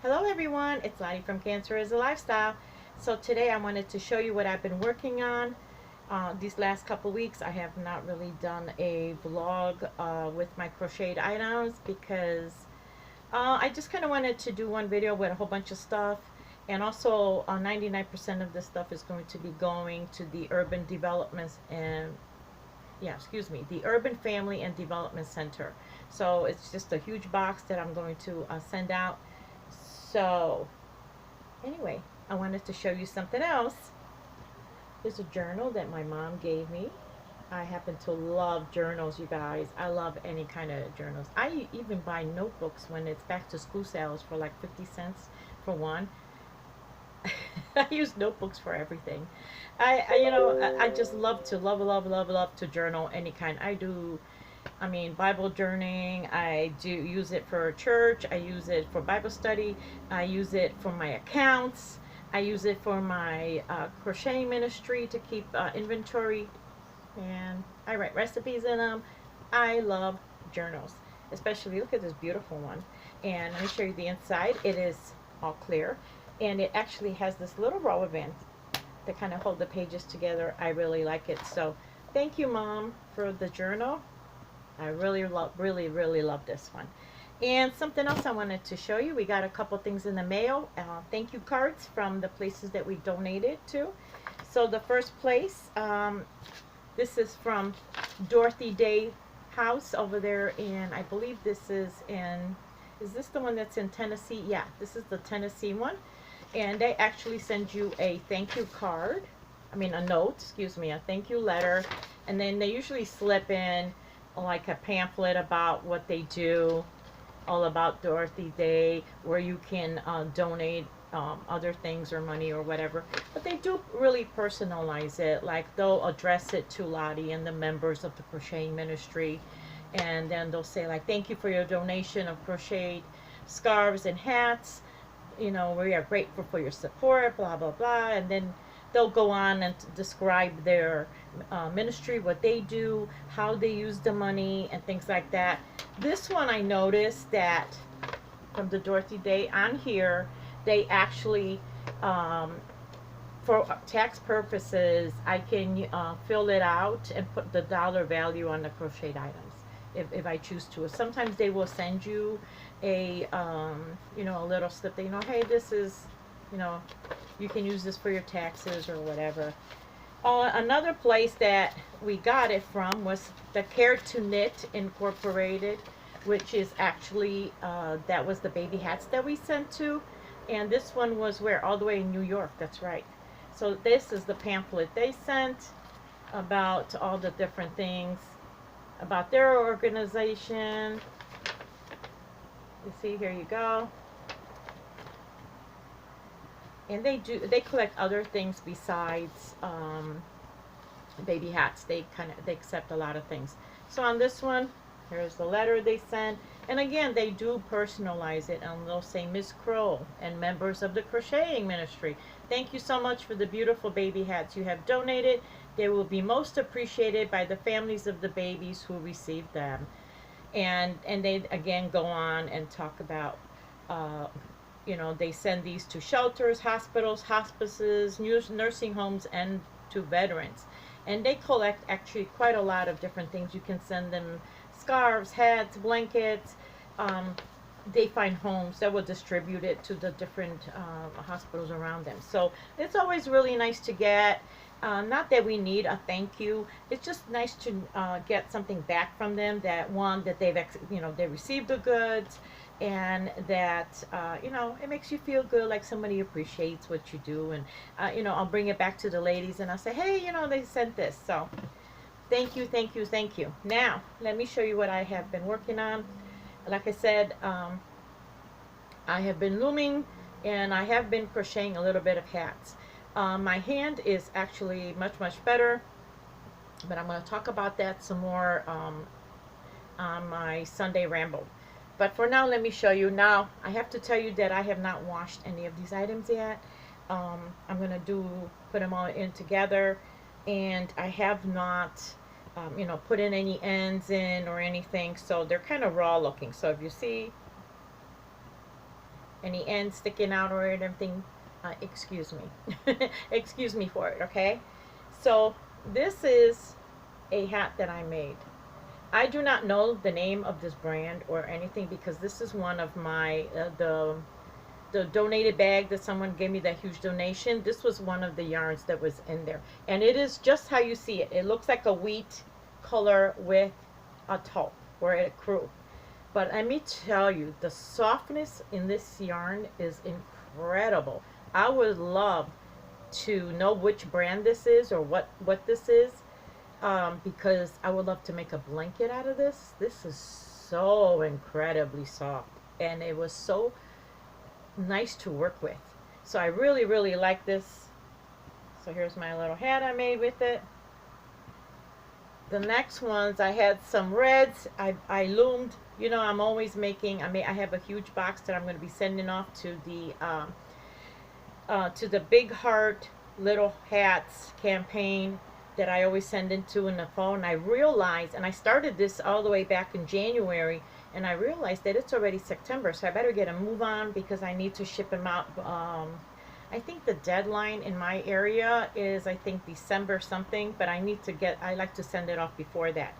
Hello everyone, it's Lottie from Cancer is a Lifestyle. So today I wanted to show you what I've been working on. These last couple weeks I have not really done a vlog with my crocheted items because I just kind of wanted to do one video with a whole bunch of stuff. And also 99% of this stuff is going to be going to the Urban Developments and the Urban Family and Development Center. So it's just a huge box that I'm going to send out. So anyway, I wanted to show you something else. There's a journal that my mom gave me. I happen to love journals, you guys. I love any kind of journals. I even buy notebooks when it's back to school sales for like 50 cents for one. I use notebooks for everything. I just love to journal any kind. I mean, Bible journaling. I do use it for church. I use it for Bible study. I use it for my accounts. I use it for my crocheting ministry to keep inventory. And I write recipes in them. I love journals. Especially, look at this beautiful one. And let me show you the inside. It is all clear. And it actually has this little rubber band to kind of hold the pages together. I really like it. So thank you, Mom, for the journal. I really love this one. And something else I wanted to show you. We got a couple things in the mail. Thank you cards from the places that we donated to. So the first place, this is from Dorothy Day House over there in, I believe this is this the one that's in Tennessee? Yeah, this is the Tennessee one. And they actually send you a thank you card. I mean a note, excuse me, a thank you letter. And then they usually slip in like a pamphlet about what they do, all about Dorothy Day, where you can donate other things or money or whatever. But they do really personalize it. Like they'll address it to Lottie and the members of the Crocheting Ministry. And then they'll say like, thank you for your donation of crocheted scarves and hats. You know, we are grateful for your support, blah, blah, blah. And then they'll go on and describe their ministry, what they do, how they use the money, and things like that. This one I noticed that from the Dorothy Day on here, they actually, for tax purposes, I can fill it out and put the dollar value on the crocheted items if I choose to. Sometimes they will send you a, a little slip that, hey, this is, you can use this for your taxes or whatever. Another place that we got it from was the Care to Knit Incorporated, which is actually, that was the baby hats that we sent to. And this one was where? All the way in New York, that's right. So this is the pamphlet they sent about all the different things about their organization. You see, here you go. And they collect other things besides baby hats. They accept a lot of things. So on this one, here's the letter they sent. And again, they do personalize it, and they'll say Miss Krol and members of the Crocheting Ministry, thank you so much for the beautiful baby hats you have donated. They will be most appreciated by the families of the babies who received them. And they again go on and talk about they send these to shelters, hospitals, hospices, nursing homes, and to veterans. And they collect actually quite a lot of different things. You can send them scarves, hats, blankets. They find homes that will distribute it to the different hospitals around them. So it's always really nice to get. Not that we need a thank you. It's just nice to get something back from them. That they received the goods, and that it makes you feel good, like somebody appreciates what you do. And I'll bring it back to the ladies and I'll say, hey, they sent this. So thank you, thank you, thank you. Now let me show you what I have been working on. Like I said, I have been looming, and I have been crocheting a little bit of hats. My hand is actually much better, but I'm going to talk about that some more on my Sunday ramble. But for now, let me show you. Now, I have to tell you that I have not washed any of these items yet. I'm going to put them all in together, and I have not, put in any ends in or anything, so they're kind of raw looking. So if you see, any ends sticking out or anything, excuse me. Excuse me for it, okay? So this is a hat that I made. I do not know the name of this brand or anything because this is one of my the donated bag that someone gave me, that huge donation. This was one of the yarns that was in there, and it is just how you see it. It looks like a wheat color with a taupe or a crew. But let me tell you, the softness in this yarn is incredible. I would love to know which brand this is or what this is, because I would love to make a blanket out of this. This is so incredibly soft, and it was so nice to work with. So I really, really like this. So here's my little hat I made with it. The next ones, I had some reds. I loomed. You know, I'm always making. I have a huge box that I'm going to be sending off to the Big Heart Little Hats campaign that I always send into in the fall. And I realized, and I started this all the way back in January, and I realized that it's already September, so I better get a move on because I need to ship them out. I think the deadline in my area is, I think, December something, but I like to send it off before that.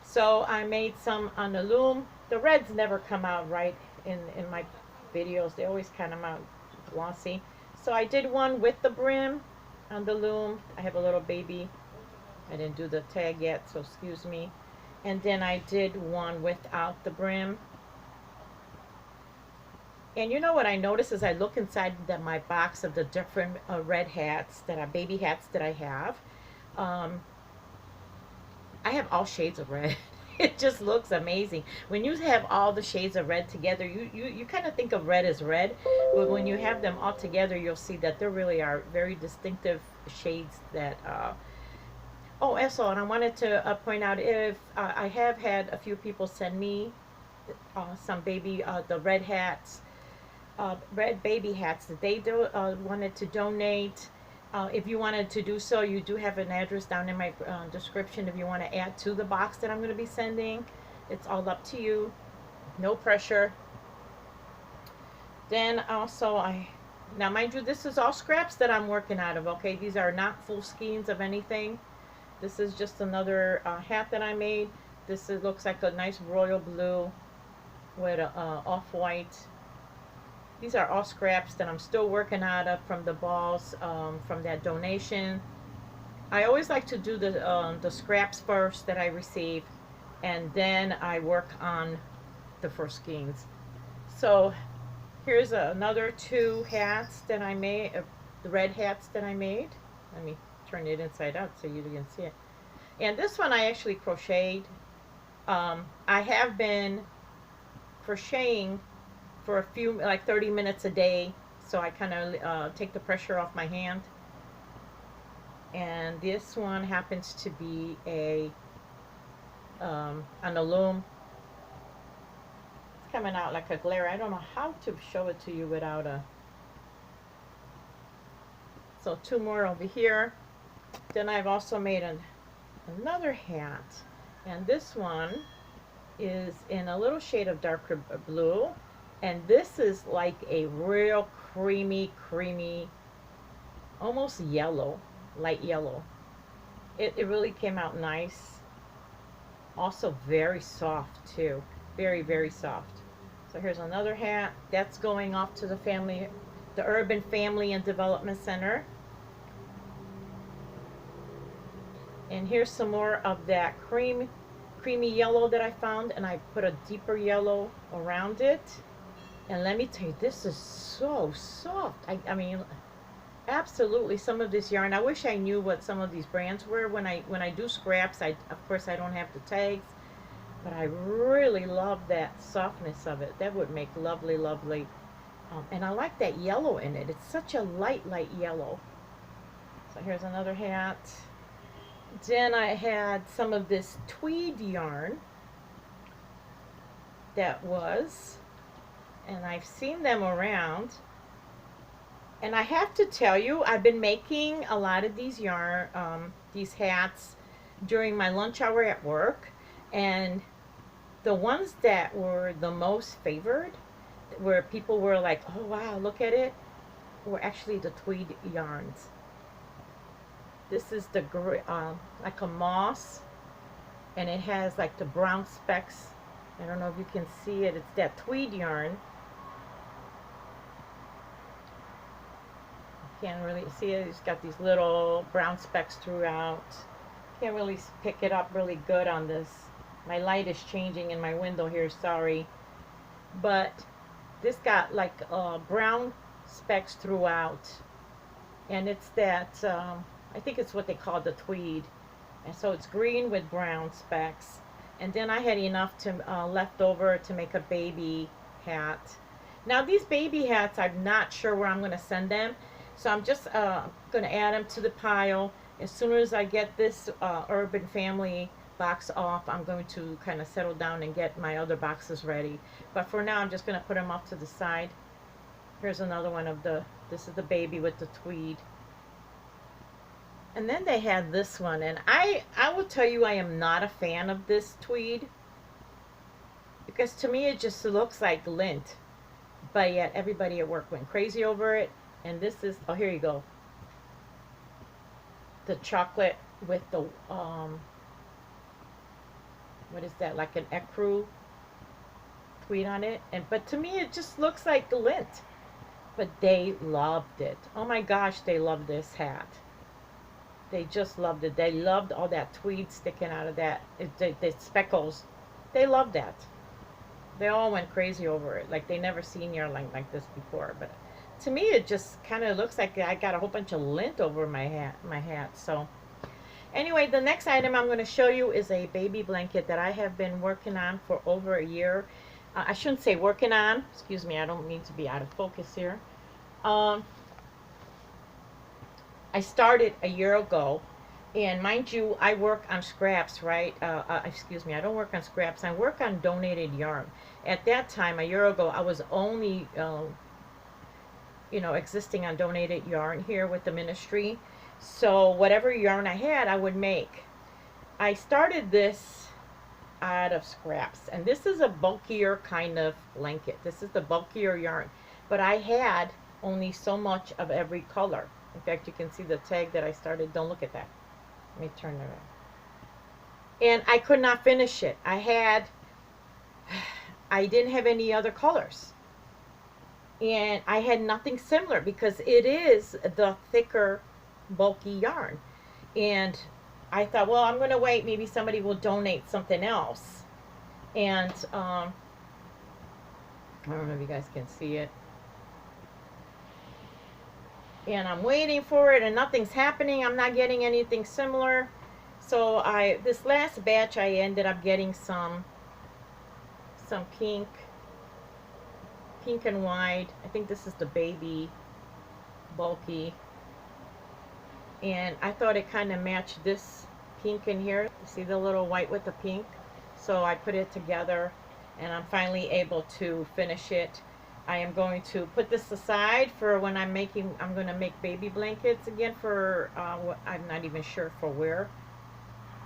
So I made some on the loom. The reds never come out right in my videos. They always kind of out glossy. So I did one with the brim on the loom. I have a little baby. I didn't do the tag yet, so excuse me. And then I did one without the brim. And you know what I notice as I look inside my box of the different red hats that are baby hats that I have all shades of red. It just looks amazing. When you have all the shades of red together, you kind of think of red as red, but when you have them all together, you'll see that there really are very distinctive shades that oh, also, and I wanted to point out, if I have had a few people send me some baby, the red hats, red baby hats that they wanted to donate. If you wanted to do so, you do have an address down in my description if you want to add to the box that I'm going to be sending. It's all up to you. No pressure. Then also, now mind you, this is all scraps that I'm working out of, okay? These are not full skeins of anything. This is just another hat that I made. Looks like a nice royal blue with a off-white. These are all scraps that I'm still working out of from the balls from that donation. I always like to do the scraps first that I receive, and then I work on the first skeins. So here's another two hats that I made, the red hats that I made. Let me turn it inside out so you can see it. And this one I actually crocheted. I have been crocheting for a few, like 30 minutes a day, so I kind of take the pressure off my hand. And this one happens to be on a loom. It's coming out like a glare. I don't know how to show it to you without a. So two more over here. Then I've also made another hat, and this one is in a little shade of darker blue, and this is like a real creamy, almost yellow, light yellow. It really came out nice. Also very soft too, very, very soft. So here's another hat that's going off to the Urban Family and Development Center. And here's some more of that creamy yellow that I found, and I put a deeper yellow around it. And let me tell you, this is so soft. I mean, absolutely, some of this yarn. I wish I knew what some of these brands were. When I do scraps, of course I don't have the tags, but I really love that softness of it. That would make lovely, lovely. And I like that yellow in it. It's such a light yellow. So here's another hat. Then I had some of this tweed yarn that was, and I've seen them around, and I have to tell you, I've been making a lot of these these hats during my lunch hour at work, and the ones that were the most favored where people were like, oh wow, look at it, were actually the tweed yarns. This is the like a moss, and it has like the brown specks. I don't know if you can see it. It's that tweed yarn. Can't really see it. It's got these little brown specks throughout. Can't really pick it up really good on this. My light is changing in my window here, sorry. But this got like brown specks throughout. And it's that, I think it's what they call the tweed. And so it's green with brown specks. And then I had enough to left over to make a baby hat. Now these baby hats, I'm not sure where I'm going to send them. So I'm just going to add them to the pile. As soon as I get this Urban Family box off, I'm going to kind of settle down and get my other boxes ready. But for now, I'm just going to put them off to the side. Here's another one of this is the baby with the tweed. And then they had this one, and I will tell you I am not a fan of this tweed, because to me it just looks like lint, but yet everybody at work went crazy over it. And this is, oh, here you go, the chocolate with the what is that, like an ecru tweed on it. But to me it just looks like lint, but they loved it. Oh my gosh, they loved this hat. They just loved it. They loved all that tweed sticking out of that, the speckles. They loved that. They all went crazy over it, like they never seen yarn like this before. But to me it just kind of looks like I got a whole bunch of lint over my hat. So anyway, the next item I'm going to show you is a baby blanket that I have been working on for over a year. I shouldn't say working on, excuse me, I don't mean to be out of focus here. I started a year ago, and mind you, I work on scraps, right? Excuse me, I don't work on scraps. I work on donated yarn. At that time, a year ago, I was only, you know, existing on donated yarn here with the ministry. So whatever yarn I had, I would make. I started this out of scraps, and this is a bulkier kind of blanket. This is the bulkier yarn, but I had only so much of every color. In fact, you can see the tag that I started. Don't look at that. Let me turn it around. And I could not finish it. I didn't have any other colors. And I had nothing similar, because it is the thicker, bulky yarn. And I thought, well, I'm going to wait. Maybe somebody will donate something else. And I don't know if you guys can see it. And I'm waiting for it, and nothing's happening. I'm not getting anything similar. So this last batch, I ended up getting some pink and white. I think this is the baby bulky. And I thought it kind of matched this pink in here. You see the little white with the pink? So I put it together, and I'm finally able to finish it. I am going to put this aside for when I'm going to make baby blankets again for, I'm not even sure for where,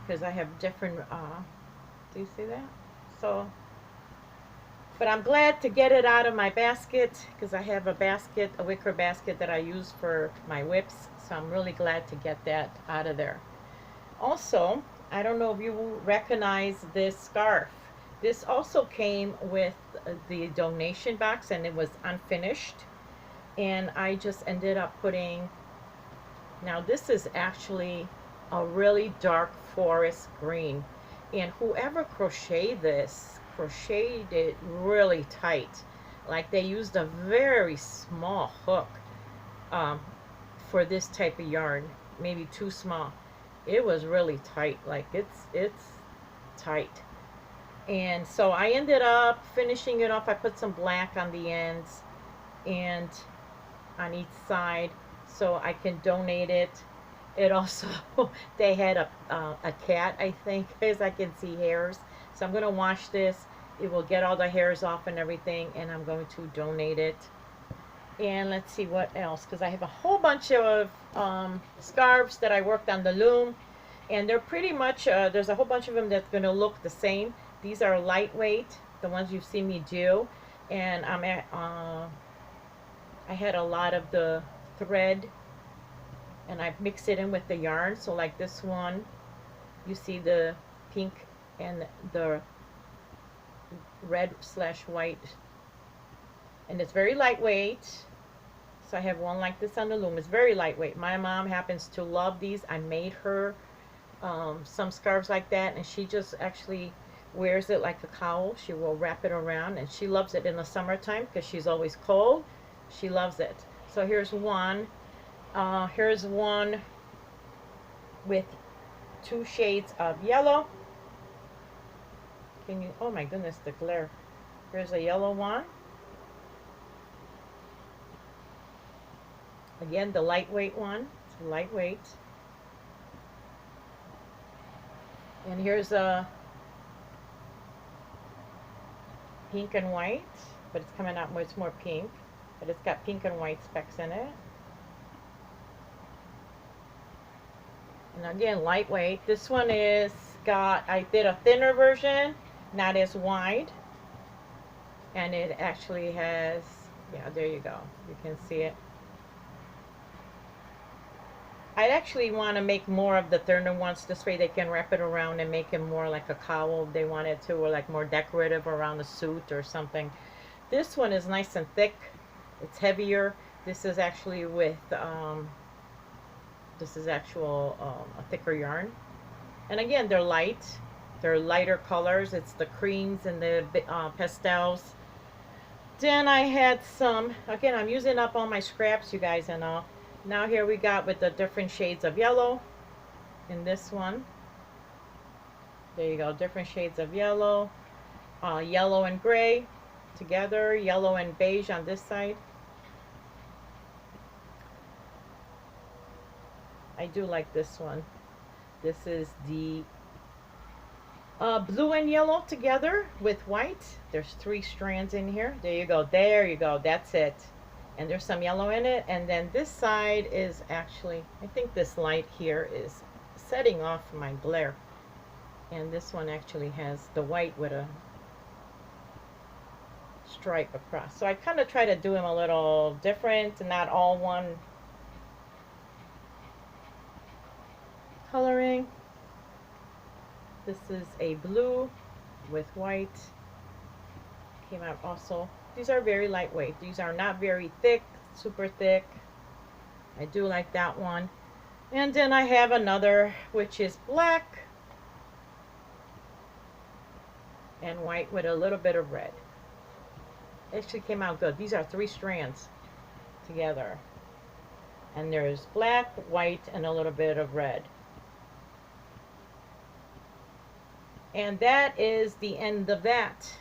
because I have different, do you see that? So, but I'm glad to get it out of my basket, because I have a basket, a wicker basket that I use for my whips. So I'm really glad to get that out of there. Also, I don't know if you recognize this scarf. This also came with the donation box, and it was unfinished. And I just ended up putting, now this is actually a really dark forest green. And whoever crocheted this, crocheted it really tight. Like they used a very small hook for this type of yarn, maybe too small. It was really tight, like it's tight. And so I ended up finishing it off. I put some black on the ends and on each side so I can donate it. It also, they had a cat, I think, as I can see hairs. So I'm going to wash this. It will get all the hairs off and everything, and I'm going to donate it. And let's see what else, because I have a whole bunch of scarves that I worked on the loom, and they're pretty much, there's a whole bunch of them that's going to look the same. These are lightweight, the ones you've seen me do. and I had a lot of the thread, and I mixed it in with the yarn. So like this one, you see the pink and the red slash white, and it's very lightweight. So I have one like this on the loom. It's very lightweight. My mom happens to love these. I made her some scarves like that, and she just actually wears it like a cowl. She will wrap it around, and she loves it in the summertime because she's always cold. She loves it. So here's one. Here's one with 2 shades of yellow. Can you, oh my goodness, the glare. Here's a yellow one. Again, the lightweight one. It's lightweight. And here's a pink and white, but it's coming out much more pink. But it's got pink and white specks in it. And again, lightweight. This one is got, I did a thinner version, not as wide. And it actually has, yeah, there you go. You can see it. I'd actually want to make more of the thinner ones. This way they can wrap it around and make it more like a cowl if they wanted to, or like more decorative around a suit or something. This one is nice and thick. It's heavier. This is actually with, this is actual a thicker yarn. And again, they're light. They're lighter colors. It's the creams and the pastels. Then I had some, again, I'm using up all my scraps, you guys, and all. Now here we got with the different shades of yellow in this one. There you go, different shades of yellow. Yellow and gray together, yellow and beige on this side. I do like this one. This is the blue and yellow together with white. There's 3 strands in here. There you go, there you go, that's it. And there's some yellow in it. And then this side is actually, I think this light here is setting off my glare. And this one actually has the white with a stripe across. So I kind of try to do them a little different, not all one coloring. This is a blue with white. Came out also. These are very lightweight. These are not very thick, super thick. I do like that one. And then I have another which is black and white with a little bit of red. Actually came out good. These are 3 strands together. And there's black, white, and a little bit of red. And that is the end of that.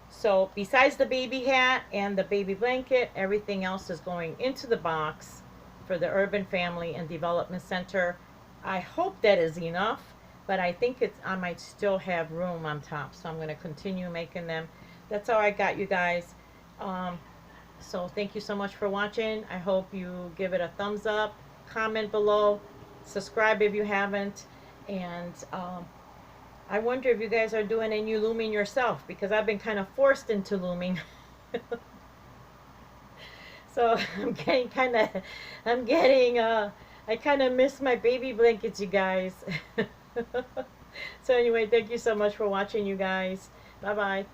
So besides the baby hat and the baby blanket, everything else is going into the box for the Urban Family and Development Center. I hope that is enough, but I think I might still have room on top, so I'm going to continue making them. That's all I got, you guys. So thank you so much for watching. I hope you give it a thumbs up, comment below, subscribe if you haven't, and I wonder if you guys are doing any looming yourself, because I've been kind of forced into looming. So I kind of miss my baby blankets, you guys. So anyway, thank you so much for watching, you guys. Bye-bye.